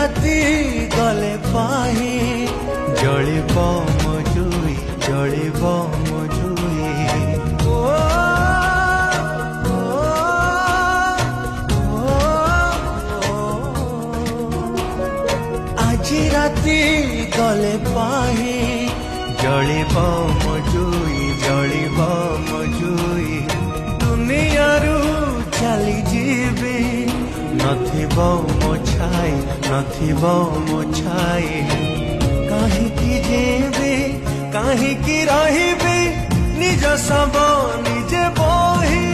ରାତି ଗଲେ ପାହି ଜଳିବ ମୋ ଜୁଇ ଜଳିବ ମୋ ଜୁଇ ଆଜି ରାତି ଗଲେ ପାହି ଜଳିବ ମୋ ଜୁଇ ଜଳିବ ମୋ ଜୁଇ ଦୁନିଆରୁ ଚାଲିଯିବି ନଥିବ ମୋ ଛାଇ ନଥିବ ମୋ ଛାଇ କାହିଁକି ଯିବି କାହିଁକି ରହିବି ନିଜ ଶବ ନିଜେ ବହି